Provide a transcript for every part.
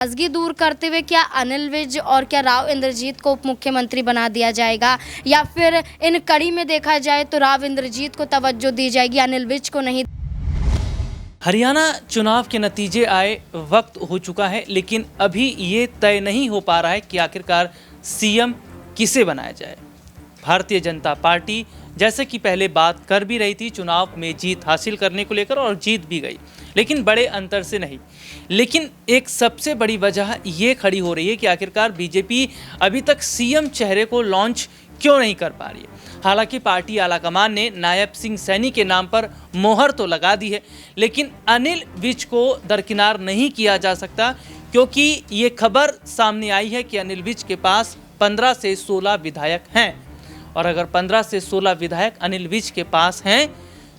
नाराजगी दूर करते हुए क्या अनिल विज और क्या राव इंद्रजीत को उप मुख्यमंत्री बना दिया जाएगा, या फिर इन कड़ी में देखा जाए तो राव इंद्रजीत को तवज्जो दी जाएगी, अनिल विज को नहीं? हरियाणा चुनाव के नतीजे आए, वक्त हो चुका है, लेकिन अभी ये तय नहीं हो पा रहा है कि आखिरकार सीएम किसे बनाया जाए। भारतीय जनता पार्टी जैसे कि पहले बात कर भी रही थी चुनाव में जीत हासिल करने को लेकर, और जीत भी गई, लेकिन बड़े अंतर से नहीं। लेकिन एक सबसे बड़ी वजह ये खड़ी हो रही है कि आखिरकार बीजेपी अभी तक सीएम चेहरे को लॉन्च क्यों नहीं कर पा रही है। हालांकि पार्टी आलाकमान ने नायब सिंह सैनी के नाम पर मोहर तो लगा दी है, लेकिन अनिल विज को दरकिनार नहीं किया जा सकता, क्योंकि ये खबर सामने आई है कि अनिल विज के पास 15 से 16 विधायक हैं, और अगर 15 से 16 विधायक अनिल विज के पास हैं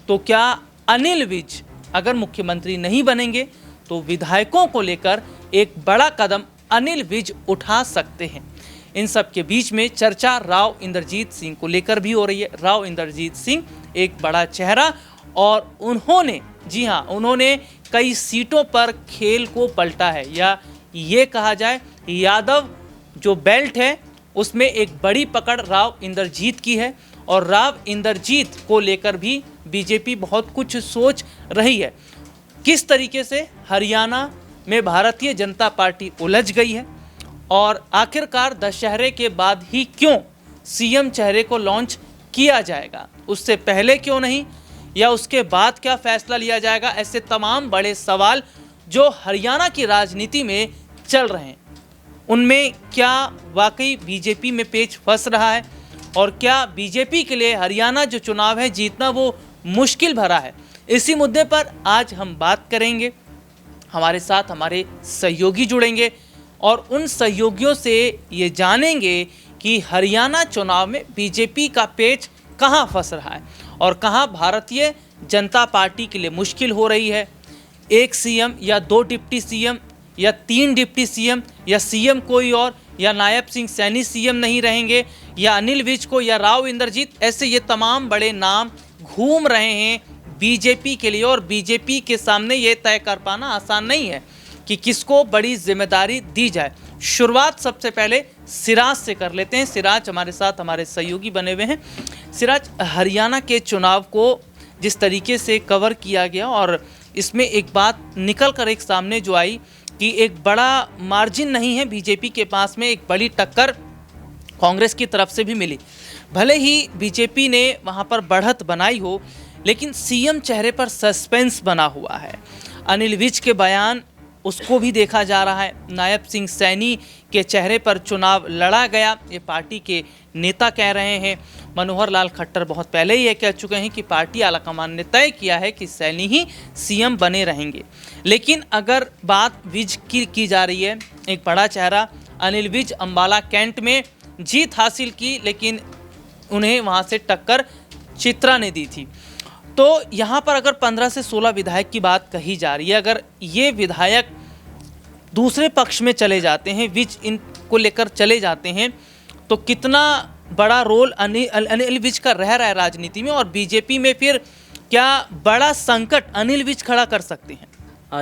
तो क्या अनिल विज अगर मुख्यमंत्री नहीं बनेंगे तो विधायकों को लेकर एक बड़ा कदम अनिल विज उठा सकते हैं। इन सब के बीच में चर्चा राव इंद्रजीत सिंह को लेकर भी हो रही है। राव इंद्रजीत सिंह एक बड़ा चेहरा, और उन्होंने, जी हाँ, उन्होंने कई सीटों पर खेल को पलटा है, या ये कहा जाए यादव जो बेल्ट है उसमें एक बड़ी पकड़ राव इंद्रजीत की है, और राव इंद्रजीत को लेकर भी बीजेपी बहुत कुछ सोच रही है। किस तरीके से हरियाणा में भारतीय जनता पार्टी उलझ गई है, और आखिरकार दशहरे के बाद ही क्यों सीएम चेहरे को लॉन्च किया जाएगा, उससे पहले क्यों नहीं, या उसके बाद क्या फैसला लिया जाएगा, ऐसे तमाम बड़े सवाल जो हरियाणा की राजनीति में चल रहे हैं, उनमें क्या वाकई बीजेपी में पेच फंस रहा है, और क्या बीजेपी के लिए हरियाणा जो चुनाव है जीतना वो मुश्किल भरा है। इसी मुद्दे पर आज हम बात करेंगे। हमारे साथ हमारे सहयोगी जुड़ेंगे और उन सहयोगियों से ये जानेंगे कि हरियाणा चुनाव में बीजेपी का पेच कहाँ फंस रहा है और कहाँ भारतीय जनता पार्टी के लिए मुश्किल हो रही है। एक सीएम या 2 डिप्टी सीएम या 3 डिप्टी सीएम, या सीएम कोई और, या नायब सिंह सैनी सीएम नहीं रहेंगे, या अनिल विज को, या राव इंद्रजीत, ऐसे ये तमाम बड़े नाम घूम रहे हैं बीजेपी के लिए, और बीजेपी के सामने ये तय कर पाना आसान नहीं है कि किसको बड़ी जिम्मेदारी दी जाए। शुरुआत सबसे पहले सिराज से कर लेते हैं। सिराज हमारे साथ हमारे सहयोगी बने हुए हैं। सिराज, हरियाणा के चुनाव को जिस तरीके से कवर किया गया, और इसमें एक बात निकल कर एक सामने जो आई कि एक बड़ा मार्जिन नहीं है बीजेपी के पास में, एक बड़ी टक्कर कांग्रेस की तरफ से भी मिली। भले ही बीजेपी ने वहाँ पर बढ़त बनाई हो, लेकिन सीएम चेहरे पर सस्पेंस बना हुआ है। अनिल विज के बयान, उसको भी देखा जा रहा है। नायब सिंह सैनी के चेहरे पर चुनाव लड़ा गया, ये पार्टी के नेता कह रहे हैं। मनोहर लाल खट्टर बहुत पहले ही ये कह चुके हैं कि पार्टी आलाकमान ने तय किया है कि सैनी ही सीएम बने रहेंगे। लेकिन अगर बात विज की जा रही है, एक बड़ा चेहरा अनिल विज अंबाला कैंट में जीत हासिल की, लेकिन उन्हें वहाँ से टक्कर चित्रा ने दी थी। तो यहाँ पर अगर 15 से 16 विधायक की बात कही जा रही है, अगर ये विधायक दूसरे पक्ष में चले जाते हैं, विज इनको लेकर चले जाते हैं, तो कितना बड़ा रोल अनिल विज का रह रहा है राजनीति में, और बीजेपी में फिर क्या बड़ा संकट अनिल विज खड़ा कर सकते हैं?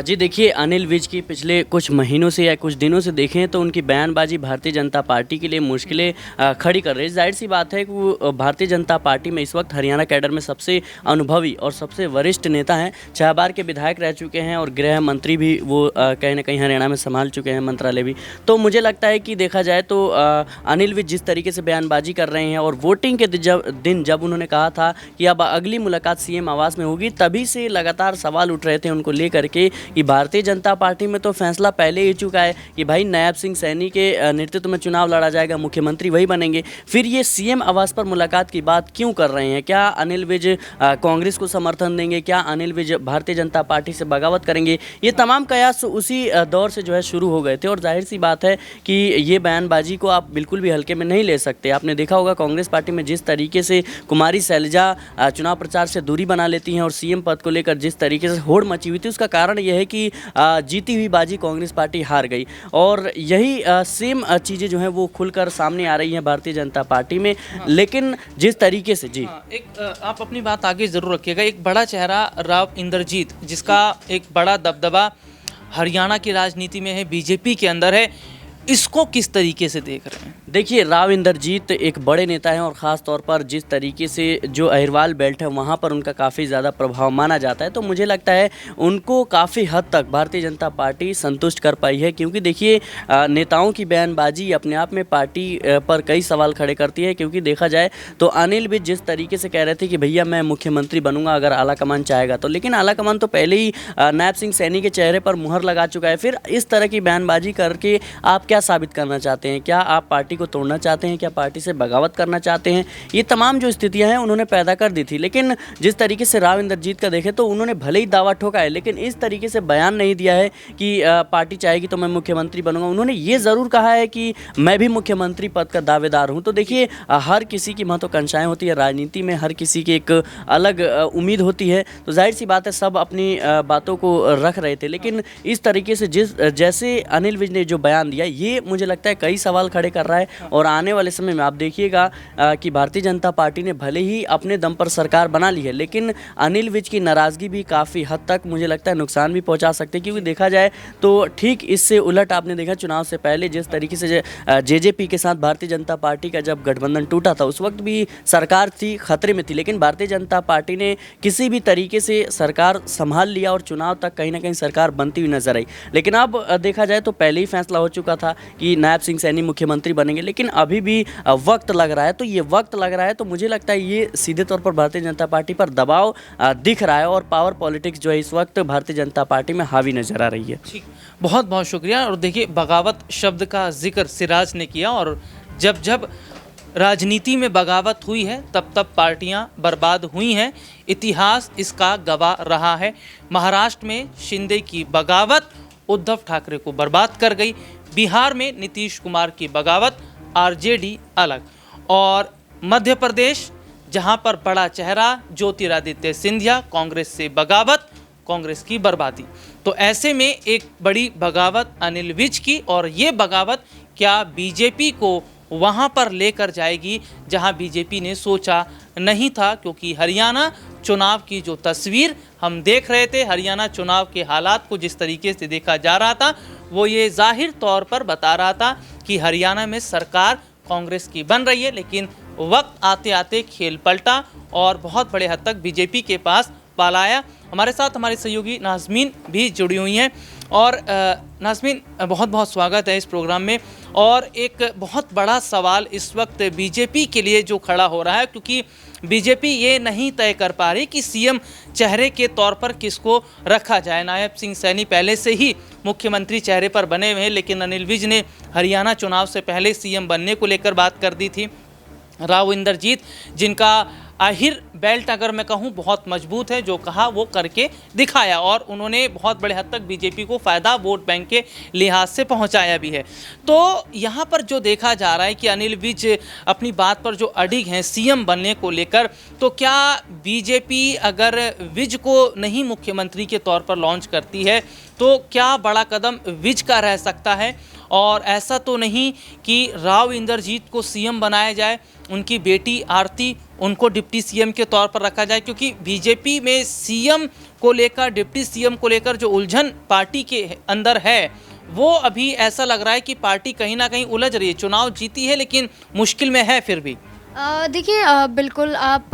जी देखिए, अनिल विज की पिछले कुछ महीनों से या कुछ दिनों से देखें तो उनकी बयानबाजी भारतीय जनता पार्टी के लिए मुश्किलें खड़ी कर रही है। जाहिर सी बात है कि वो भारतीय जनता पार्टी में इस वक्त हरियाणा कैडर में सबसे अनुभवी और सबसे वरिष्ठ नेता हैं। 6 बार के विधायक रह चुके हैं, और गृह मंत्री भी वो कहीं ना कहीं हरियाणा में संभाल चुके हैं, मंत्रालय भी। तो मुझे लगता है कि देखा जाए तो अनिल विज जिस तरीके से बयानबाजी कर रहे हैं, और वोटिंग के दिन जब उन्होंने कहा था कि अब अगली मुलाकात सीएम आवास में होगी, तभी से लगातार सवाल उठ रहे थे उनको लेकर के कि भारतीय जनता पार्टी में तो फैसला पहले ही चुका है कि भाई नायब सिंह सैनी के नेतृत्व में चुनाव लड़ा जाएगा, मुख्यमंत्री वही बनेंगे। फिर ये सीएम आवास पर मुलाकात की बात क्यों कर रहे हैं? क्या अनिल विज कांग्रेस को समर्थन देंगे? क्या अनिल विज भारतीय जनता पार्टी से बगावत करेंगे? ये तमाम कयास उसी दौर से जो है शुरू हो गए थे, और जाहिर सी बात है कि ये बयानबाजी को आप बिल्कुल भी हल्के में नहीं ले सकते। आपने देखा होगा कांग्रेस पार्टी में जिस तरीके से कुमारी शैलजा चुनाव प्रचार से दूरी बना लेती हैं, और सीएम पद को लेकर जिस तरीके से होड़ मची हुई थी, उसका कारण यह है कि जीती हुई बाजी कांग्रेस पार्टी हार गई, और यही सेम चीज़ें जो हैं वो खुलकर सामने आ रही हैं भारतीय जनता पार्टी में। लेकिन जिस तरीके से जी आप अपनी बात आगे ज़रूर रखिएगा। एक बड़ा चेहरा राव इंद्रजीत, जिसका एक बड़ा दबदबा हरियाणा की राजनीति में है, बीजेपी के अंदर है, इसको किस तरीके से देख रहे हैं? देखिए, राव इंद्रजीत एक बड़े नेता हैं और ख़ास तौर पर जिस तरीके से जो अहिरवाल बेल्ट है वहाँ पर उनका काफ़ी ज़्यादा प्रभाव माना जाता है, तो मुझे लगता है उनको काफ़ी हद तक भारतीय जनता पार्टी संतुष्ट कर पाई है। क्योंकि देखिए, नेताओं की बयानबाजी अपने आप में पार्टी पर कई सवाल खड़े करती है। क्योंकि देखा जाए तो अनिल विज जिस तरीके से कह रहे थे कि भैया मैं मुख्यमंत्री बनूंगा अगर आलाकमान चाहेगा तो, लेकिन आलाकमान तो पहले ही नायब सिंह सैनी के चेहरे पर मुहर लगा चुका है। फिर इस तरह की बयानबाजी करके आप क्या साबित करना चाहते हैं? क्या आप पार्टी को तोड़ना चाहते हैं? क्या पार्टी से बगावत करना चाहते हैं? ये तमाम जो स्थितियां हैं उन्होंने पैदा कर दी थी। लेकिन जिस तरीके से राव इंद्रजीत का देखें तो उन्होंने भले ही दावा ठोका है, लेकिन इस तरीके से बयान नहीं दिया है कि पार्टी चाहेगी तो मैं मुख्यमंत्री बनूंगा। उन्होंने ये ज़रूर कहा है कि मैं भी मुख्यमंत्री पद का दावेदार हूँ। तो देखिए, हर किसी की महत्वाकांक्षाएं होती है, राजनीति में हर किसी की एक अलग उम्मीद होती है। तो जाहिर सी बात है सब अपनी बातों को रख रहे थे, लेकिन इस तरीके से जैसे अनिल विज ने जो बयान दिया ये मुझे लगता है कई सवाल खड़े कर रहा है। और आने वाले समय में आप देखिएगा कि भारतीय जनता पार्टी ने भले ही अपने दम पर सरकार बना ली है, लेकिन अनिल विज की नाराज़गी भी काफ़ी हद तक मुझे लगता है नुकसान भी पहुंचा सकते हैं। क्योंकि देखा जाए तो ठीक इससे उलट आपने देखा चुनाव से पहले जिस तरीके से जेजेपी के साथ भारतीय जनता पार्टी का जब गठबंधन टूटा था उस वक्त भी सरकार थी खतरे में थी, लेकिन भारतीय जनता पार्टी ने किसी भी तरीके से सरकार संभाल लिया और चुनाव तक कहीं ना कहीं सरकार बनती हुई नजर आई। लेकिन अब देखा जाए तो पहले ही फैसला हो चुका था कि नायब सिंह सैनी मुख्यमंत्री बनेंगे, लेकिन अभी भी वक्त लग रहा है। तो ये वक्त लग रहा है तो मुझे लगता है ये सीधे तौर पर भारतीय जनता पार्टी पर दबाव दिख रहा है और पावर पॉलिटिक्स जो है इस वक्त भारतीय जनता पार्टी में हावी नजर आ रही है। ठीक, बहुत बहुत शुक्रिया। और देखिए, बगावत शब्द का जिक्र सिराज ने किया और जब जब राजनीति में बगावत हुई है तब तब पार्टियां बर्बाद हुई हैं, इतिहास इसका गवाह रहा है। महाराष्ट्र में शिंदे की बगावत उद्धव ठाकरे को बर्बाद कर गई, बिहार में नीतीश कुमार की बगावत, आरजेडी अलग, और मध्य प्रदेश जहां पर बड़ा चेहरा ज्योतिरादित्य सिंधिया, कांग्रेस से बगावत, कांग्रेस की बर्बादी। तो ऐसे में एक बड़ी बगावत अनिल विज की, और ये बगावत क्या बीजेपी को वहां पर लेकर जाएगी जहां बीजेपी ने सोचा नहीं था। क्योंकि हरियाणा चुनाव की जो तस्वीर हम देख रहे थे, हरियाणा चुनाव के हालात को जिस तरीके से देखा जा रहा था, वो ये जाहिर तौर पर बता रहा था कि हरियाणा में सरकार कांग्रेस की बन रही है। लेकिन वक्त आते आते खेल पलटा और बहुत बड़े हद तक बीजेपी के पास पाला आया। हमारे साथ हमारे सहयोगी नाज़मीन भी जुड़ी हुई हैं। और नाज़मीन, बहुत बहुत स्वागत है इस प्रोग्राम में। और एक बहुत बड़ा सवाल इस वक्त बीजेपी के लिए जो खड़ा हो रहा है, क्योंकि बीजेपी ये नहीं तय कर पा रही कि सीएम चेहरे के तौर पर किसको रखा जाए। नायब सिंह सैनी पहले से ही मुख्यमंत्री चेहरे पर बने हुए हैं, लेकिन अनिल विज ने हरियाणा चुनाव से पहले सीएम बनने को लेकर बात कर दी थी। राव इंद्रजीत, जिनका आहिर बेल्ट अगर मैं कहूँ बहुत मजबूत है, जो कहा वो करके दिखाया, और उन्होंने बहुत बड़े हद तक बीजेपी को फ़ायदा वोट बैंक के लिहाज से पहुंचाया भी है। तो यहाँ पर जो देखा जा रहा है कि अनिल विज अपनी बात पर जो अडिग हैं सीएम बनने को लेकर, तो क्या बीजेपी अगर विज को नहीं मुख्यमंत्री के तौर पर लॉन्च करती है तो क्या बड़ा कदम विज का रह सकता है? और ऐसा तो नहीं कि राव इंद्रजीत को सीएम बनाया जाए, उनकी बेटी आरती उनको डिप्टी सीएम के तौर पर रखा जाए, क्योंकि बीजेपी में सीएम को लेकर, डिप्टी सीएम को लेकर जो उलझन पार्टी के अंदर है, वो अभी ऐसा लग रहा है कि पार्टी कहीं ना कहीं उलझ रही है। चुनाव जीती है लेकिन मुश्किल में है फिर भी। देखिए, बिल्कुल आप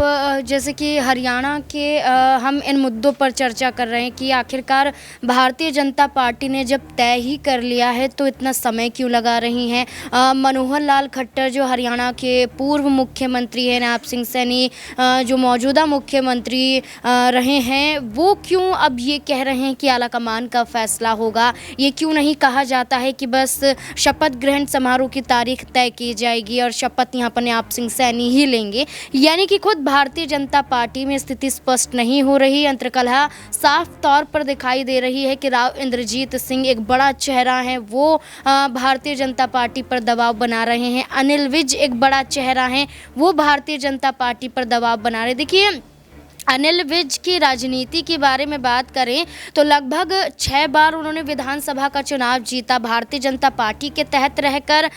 जैसे कि हरियाणा के हम इन मुद्दों पर चर्चा कर रहे हैं कि आखिरकार भारतीय जनता पार्टी ने जब तय ही कर लिया है तो इतना समय क्यों लगा रही हैं। मनोहर लाल खट्टर जो हरियाणा के पूर्व मुख्यमंत्री हैं, नायब सिंह सैनी जो मौजूदा मुख्यमंत्री रहे हैं, वो क्यों अब ये कह रहे हैं कि आलाकमान का फैसला होगा? ये क्यों नहीं कहा जाता है कि बस शपथ ग्रहण समारोह की तारीख तय की जाएगी और शपथ यहाँ पर नायब सिंह सैनी ही लेंगे? यानी कि खुद भारतीय जनता पार्टी में स्थिति स्पष्ट नहीं हो रही। अंतर्कलह साफ तौर पर दिखाई दे रही है कि राव इंद्रजीत सिंह एक बड़ा चेहरा है, वो भारतीय जनता पार्टी पर दबाव बना रहे हैं। अनिल विज एक बड़ा चेहरा है, वो भारतीय जनता पार्टी पर दबाव बना रहे। देखिए, अनिल विज की राजनीति के बारे में बात करें तो लगभग 6 बार उन्होंने विधानसभा का चुनाव जीता, भारतीय जनता पार्टी के तहत रहकर,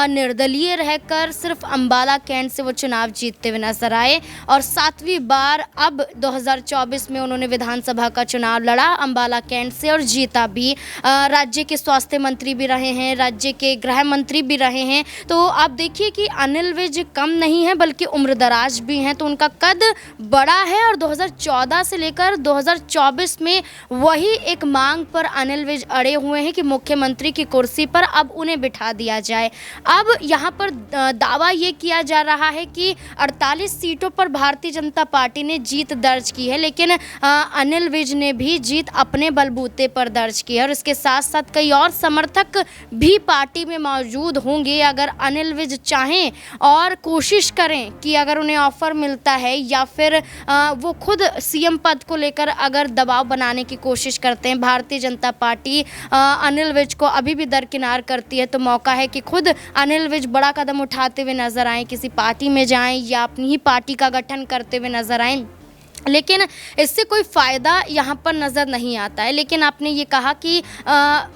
निर्दलीय रहकर सिर्फ अंबाला कैंट से वो चुनाव जीतते हुए नजर आए। और 7वीं बार अब 2024 में उन्होंने विधानसभा का चुनाव लड़ा अंबाला कैंट से और जीता भी। राज्य के स्वास्थ्य मंत्री भी रहे हैं, राज्य के गृह मंत्री भी रहे हैं। तो आप देखिए कि अनिल विज कम नहीं है बल्कि उम्रदराज भी हैं, तो उनका कद बड़ा है। और 2014 से लेकर 2024 में वही एक मांग पर अनिल विज अड़े हुए हैं कि मुख्यमंत्री की कुर्सी पर अब उन्हें बिठा दिया जाए। अब यहाँ पर दावा ये किया जा रहा है कि 48 सीटों पर भारतीय जनता पार्टी ने जीत दर्ज की है, लेकिन अनिल विज ने भी जीत अपने बलबूते पर दर्ज की है। और इसके साथ साथ कई और समर्थक भी पार्टी में मौजूद होंगे। अगर अनिल विज चाहें और कोशिश करें कि अगर उन्हें ऑफर मिलता है या फिर वो खुद सीएम पद को लेकर अगर दबाव बनाने की कोशिश करते हैं, भारतीय जनता पार्टी अनिल विज को अभी भी दरकिनार करती है, तो मौका है कि खुद अनिल विज बड़ा कदम उठाते हुए नजर आएं, किसी पार्टी में जाएं या अपनी ही पार्टी का गठन करते हुए नजर आएं। लेकिन इससे कोई फ़ायदा यहाँ पर नज़र नहीं आता है। लेकिन आपने ये कहा कि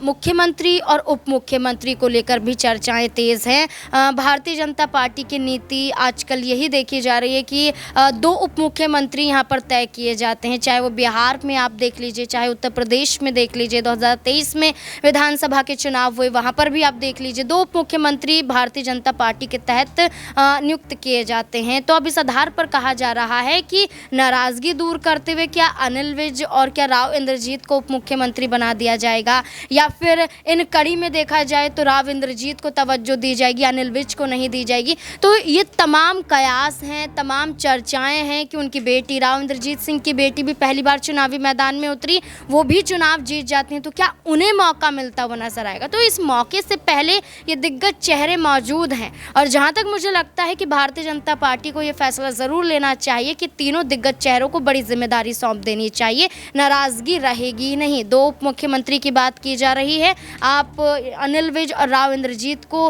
मुख्यमंत्री और उप मुख्यमंत्री को लेकर भी चर्चाएं तेज़ हैं। भारतीय जनता पार्टी की नीति आजकल यही देखी जा रही है कि 2 उप मुख्यमंत्री यहाँ पर तय किए जाते हैं, चाहे वो बिहार में आप देख लीजिए, चाहे उत्तर प्रदेश में देख लीजिए। 2023 में विधानसभा के चुनाव हुए, वहाँ पर भी आप देख लीजिए 2 उप मुख्यमंत्री भारतीय जनता पार्टी के तहत नियुक्त किए जाते हैं। तो अब इस आधार पर कहा जा रहा है कि नाराज़ दूर करते हुए क्या अनिल विज और क्या राव इंद्रजीत को उप मुख्यमंत्री बना दिया जाएगा, या फिर इन कड़ी में देखा जाए तो राव इंद्रजीत को तवज्जो दी जाएगी, अनिल विज को नहीं दी जाएगी। तो ये तमाम कयास हैं, तमाम चर्चाएं हैं कि उनकी बेटी राव इंद्रजीत सिंह की बेटी भी पहली बार चुनावी मैदान में उतरी, वो भी चुनाव जीत जाती हैं, तो क्या उन्हें मौका मिलता हुआ नजर आएगा। तो इस मौके से पहले ये दिग्गज चेहरे मौजूद हैं और जहाँ तक मुझे लगता है कि भारतीय जनता पार्टी को ये फैसला ज़रूर लेना चाहिए कि तीनों दिग्गज चेहरों को बड़ी जिम्मेदारी सौंप देनी चाहिए, नाराजगी रहेगी नहीं। 2 उप मुख्यमंत्री की बात की जा रही है, आप अनिल विज और राव इंद्रजीत को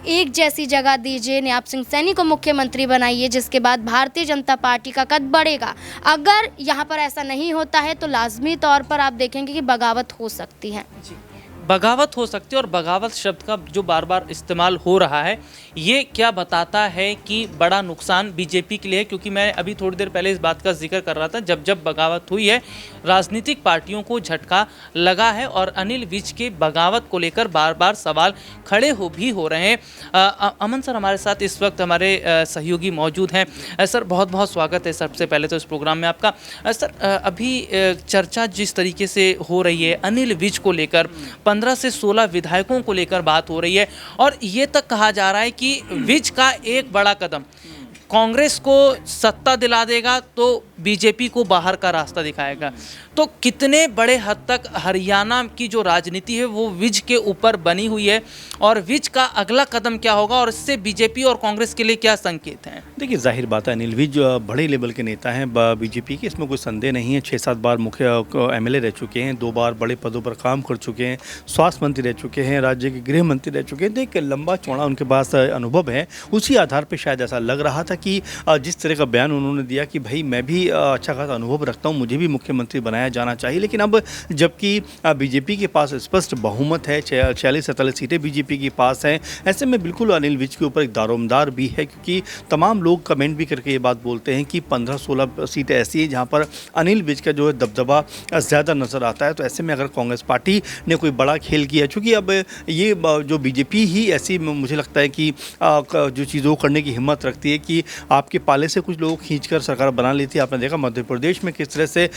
एक जैसी जगह दीजिए, न्याप सिंह सैनी को मुख्यमंत्री बनाइए, जिसके बाद भारतीय जनता पार्टी का कद बढ़ेगा। अगर यहाँ पर ऐसा नहीं होता है तो लाजमी तौर पर आप देखेंगे कि बगावत हो सकती है। बगावत हो सकती है, और बगावत शब्द का जो बार बार इस्तेमाल हो रहा है ये क्या बताता है कि बड़ा नुकसान बीजेपी के लिए है। क्योंकि मैं अभी थोड़ी देर पहले इस बात का जिक्र कर रहा था, जब जब बगावत हुई है राजनीतिक पार्टियों को झटका लगा है और अनिल विज के बगावत को लेकर बार बार सवाल खड़े हो रहे हैं। अमन सर हमारे साथ इस वक्त हमारे सहयोगी मौजूद हैं। सर बहुत बहुत स्वागत है सबसे पहले तो इस प्रोग्राम में आपका। सर अभी चर्चा जिस तरीके से हो रही है अनिल विज को लेकर, 15 से 16 विधायकों को लेकर बात हो रही है और ये तक कहा जा रहा है कि विज का एक बड़ा कदम कांग्रेस को सत्ता दिला देगा तो बीजेपी को बाहर का रास्ता दिखाएगा। तो कितने बड़े हद तक हरियाणा की जो राजनीति है वो विज के ऊपर बनी हुई है और विज का अगला कदम क्या होगा और इससे बीजेपी और कांग्रेस के लिए क्या संकेत हैं? देखिए जाहिर बात है अनिल विज बड़े लेवल के नेता हैं बीजेपी के, इसमें कोई संदेह नहीं है। 6-7 बार मुख्य एमएलए रह चुके हैं, 2 बार बड़े पदों पर काम कर चुके हैं, स्वास्थ्य मंत्री रह चुके हैं, राज्य के गृह मंत्री रह चुके हैं। तो एक लंबा चौड़ा उनके पास अनुभव है। उसी आधार पर शायद ऐसा लग रहा था कि जिस तरह का बयान उन्होंने दिया कि भाई मैं भी अच्छा खासा अनुभव रखता हूँ, मुझे भी मुख्यमंत्री बनाया जाना चाहिए। लेकिन अब जबकि बीजेपी के पास स्पष्ट बहुमत है, 46-47 सीटें बीजेपी के पास हैं, ऐसे में बिल्कुल अनिल विज के ऊपर एक दारोमदार भी है। क्योंकि तमाम लोग कमेंट भी करके ये बात बोलते हैं कि 15-16 सीटें ऐसी हैं जहाँ पर अनिल विज का जो है दबदबा ज़्यादा नज़र आता है। तो ऐसे में अगर कांग्रेस पार्टी ने कोई बड़ा खेल किया, चूँकि अब ये जो बीजेपी ही ऐसी मुझे लगता है कि जो चीज़ों को करने की हिम्मत रखती है कि आपके पाले से कुछ लोग खींचकर सरकार बना लेती है। आपने देखा मध्य प्रदेश में किस तरह से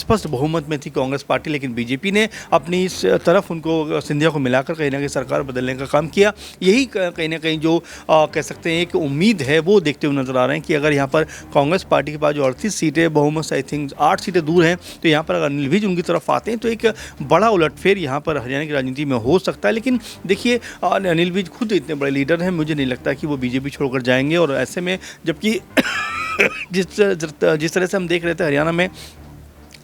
स्पष्ट बहुमत में थी कांग्रेस पार्टी, लेकिन बीजेपी ने अपनी इस तरफ उनको सिंधिया को मिलाकर कहीं ना कहीं सरकार बदलने का काम किया। यही कहीं ना कहीं जो कह सकते हैं एक उम्मीद है वो देखते हुए नजर आ रहे हैं कि अगर यहाँ पर कांग्रेस पार्टी के पास जो 38 सीटें बहुमत से आई थिंक 8 सीटें दूर हैं, तो यहाँ पर अगर अनिल विज उनकी तरफ आते हैं तो एक बड़ा उलटफेर यहाँ पर हरियाणा की राजनीति में हो सकता है। लेकिन देखिए अनिल विज खुद इतने बड़े लीडर हैं, मुझे नहीं लगता कि वो बीजेपी छोड़कर जाएंगे। और ऐसे में जबकि जिस तरह से हम देख रहे थे हरियाणा में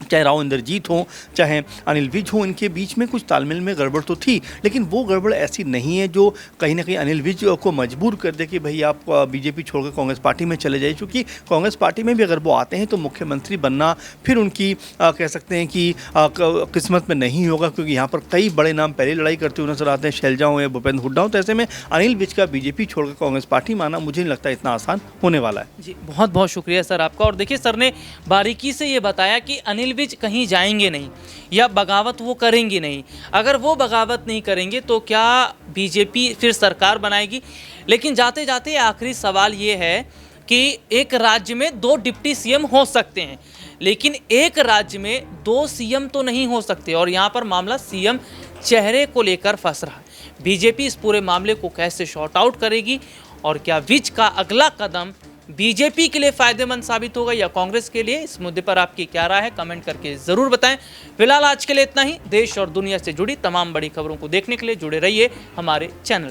चाहे राव इंद्रजीत हों, चाहे अनिल विज हों, इनके बीच में कुछ तालमेल में गड़बड़ तो थी, लेकिन वो गड़बड़ ऐसी नहीं है जो कहीं ना कहीं अनिल विज को मजबूर कर दे कि भाई आप बीजेपी छोड़कर कांग्रेस पार्टी में चले जाइए। क्योंकि कांग्रेस पार्टी में भी अगर वो आते हैं तो मुख्यमंत्री बनना फिर उनकी कह सकते हैं कि किस्मत में नहीं होगा, क्योंकि यहाँ पर कई बड़े नाम पहले लड़ाई करते हुए नजर आते हैं, शैलजा हो या भूपेंद्र हुड्डा हो। तो ऐसे में अनिल विज का बीजेपी छोड़कर कांग्रेस पार्टी में आना मुझे नहीं लगता इतना आसान होने वाला है। जी बहुत बहुत शुक्रिया सर आपका। और देखिए सर ने बारीकी से ये बताया कि अनिल विज कहीं जाएंगे नहीं या बगावत वो करेंगे नहीं। अगर वो बगावत नहीं करेंगे तो क्या बीजेपी फिर सरकार बनाएगी? लेकिन जाते जाते आखिरी सवाल ये है कि एक राज्य में 2 डिप्टी सीएम हो सकते हैं, लेकिन एक राज्य में 2 सीएम तो नहीं हो सकते। और यहाँ पर मामला सीएम चेहरे को लेकर फंस रहा है। बीजेपी इस पूरे मामले को कैसे शॉर्ट आउट करेगी और क्या विज का अगला कदम बीजेपी के लिए फायदेमंद साबित होगा या कांग्रेस के लिए? इस मुद्दे पर आपकी क्या राय है कमेंट करके ज़रूर बताएं। फिलहाल आज के लिए इतना ही। देश और दुनिया से जुड़ी तमाम बड़ी खबरों को देखने के लिए जुड़े रहिए हमारे चैनल।